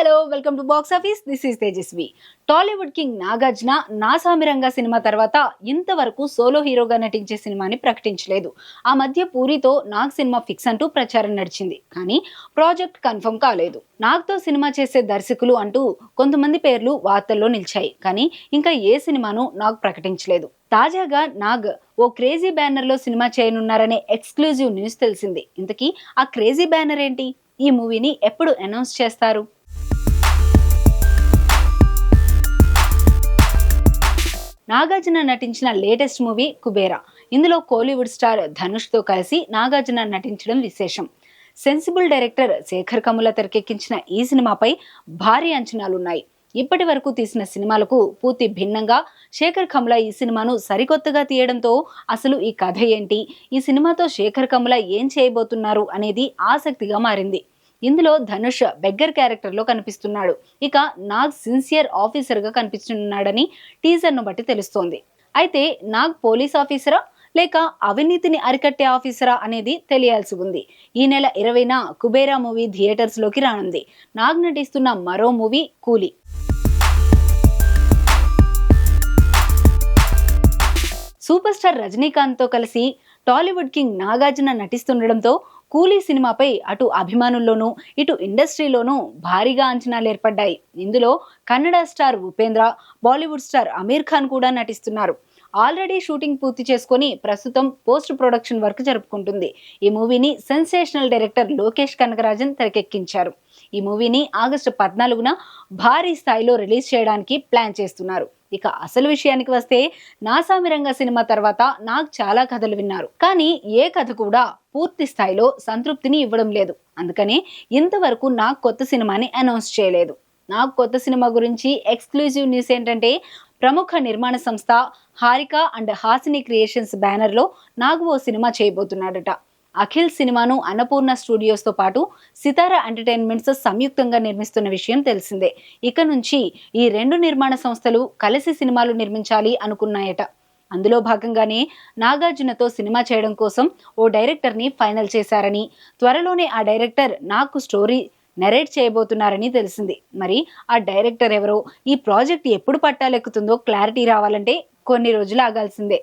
Hello welcome to box office. This is Tejaswi. Tollywood king Nagarjuna Naa Saamiranga cinema తర్వాత ఇంతవరకు solo హీరోగా నటించే సినిమాని ప్రకటించలేదు. ఆ మధ్య పూరితో నాగ్ సినిమా ఫిక్స్ అంటూ ప్రచారం నడిచింది, కానీ ప్రాజెక్ట్ కన్ఫర్మ్ కాలేదు. నాగ్తో సినిమా చేసే దర్శకులు అంటూ కొంతమంది పేర్లు వార్తల్లో నిలిచాయి, కానీ ఇంకా ఏ సినిమాను నాగ్ ప్రకటించలేదు. తాజాగా నాగ్ ఓ క్రేజీ బ్యానర్ లో సినిమా చేయనున్నారనే ఎక్స్క్లూజివ్ న్యూస్ తెలిసింది. ఇంతకీ ఆ క్రేజీ బ్యానర్ ఏంటి? ఈ మూవీని ఎప్పుడు అనౌన్స్ చేస్తారు? నాగార్జున నటించిన లేటెస్ట్ మూవీ కుబేరా. ఇందులో కోలీవుడ్ స్టార్ ధనుష్తో కలిసి నాగార్జున నటించడం విశేషం. సెన్సిబుల్ డైరెక్టర్ శేఖర్ కమ్ముల తెరకెక్కించిన ఈ సినిమాపై భారీ అంచనాలున్నాయి. ఇప్పటి వరకు తీసిన సినిమాలకు పూర్తి భిన్నంగా శేఖర్ కమ్ముల ఈ సినిమాను సరికొత్తగా తీయడంతో అసలు ఈ కథ ఏంటి, ఈ సినిమాతో శేఖర్ కమ్ముల ఏం చేయబోతున్నారు అనేది ఆసక్తిగా మారింది. ఇందులో ధనుష్ బెగ్గర్ క్యారెక్టర్ లో కనిపిస్తున్నాడు. ఇక నాగ్ సిన్సియర్ ఆఫీసర్ గా కనిపిస్తున్నాడని టీజర్ ను బట్టి తెలుస్తోంది. అయితే నాగ్ పోలీస్ ఆఫీసరా లేక అవినీతిని అరికట్టే ఆఫీసరా అనేది తెలియాల్సి ఉంది. ఈ నెల 20న కుబేరా మూవీ థియేటర్స్ లోకి రానుంది. నాగ్ నటిస్తున్న మరో మూవీ కూలీ. సూపర్ స్టార్ రజనీకాంత్ తో కలిసి టాలీవుడ్ కింగ్ నాగార్జున నటిస్తుండడంతో కూలీ సినిమాపై అటు అభిమానుల్లోనూ ఇటు ఇండస్ట్రీలోనూ భారీగా అంచనాలు ఏర్పడ్డాయి. ఇందులో కన్నడ స్టార్ ఉపేంద్ర, బాలీవుడ్ స్టార్ అమీర్ ఖాన్ కూడా నటిస్తున్నారు. ఆల్రెడీ షూటింగ్ పూర్తి చేసుకుని ప్రస్తుతం పోస్ట్ ప్రొడక్షన్ వర్క్ జరుపుకుంటుంది. ఈ మూవీని సెన్సేషనల్ డైరెక్టర్ లోకేష్ కనగరాజన్ తెరకెక్కించారు. ఈ మూవీని ఆగస్టు 14న భారీ స్థాయిలో రిలీజ్ చేయడానికి ప్లాన్ చేస్తున్నారు. ఇక అసలు విషయానికి వస్తే నా సామిరంగ సినిమా తర్వాత నాగ్ చాలా కథలు విన్నారు, కానీ ఏ కథ కూడా పూర్తి స్థాయిలో సంతృప్తిని ఇవ్వడం లేదు. అందుకనే ఇంతవరకు నాగ్ కొత్త సినిమాని అనౌన్స్ చేయలేదు. నాగ్ కొత్త సినిమా గురించి ఎక్స్క్లూజివ్ న్యూస్ ఏంటంటే, ప్రముఖ నిర్మాణ సంస్థ Harika and Hasini creations banner లో నాగ్ ఓ సినిమా చేయబోతున్నాడట. అఖిల్ సినిమాను అన్నపూర్ణ స్టూడియోస్ తో పాటు సితారా ఎంటర్టైన్మెంట్స్ సంయుక్తంగా నిర్మిస్తున్న విషయం తెలిసిందే. ఇక నుంచి ఈ రెండు నిర్మాణ సంస్థలు కలిసి సినిమాలు నిర్మించాలి అనుకున్నాయట. అందులో భాగంగానే నాగార్జునతో సినిమా చేయడం కోసం ఓ డైరెక్టర్ ని ఫైనల్ చేశారని, త్వరలోనే ఆ డైరెక్టర్ నాకు స్టోరీ నెరేట్ చేయబోతున్నారని తెలిసింది. మరి ఆ డైరెక్టర్ ఎవరో, ఈ ప్రాజెక్ట్ ఎప్పుడు పట్టాలెక్కుతుందో క్లారిటీ రావాలంటే కొన్ని రోజులు ఆగాల్సిందే.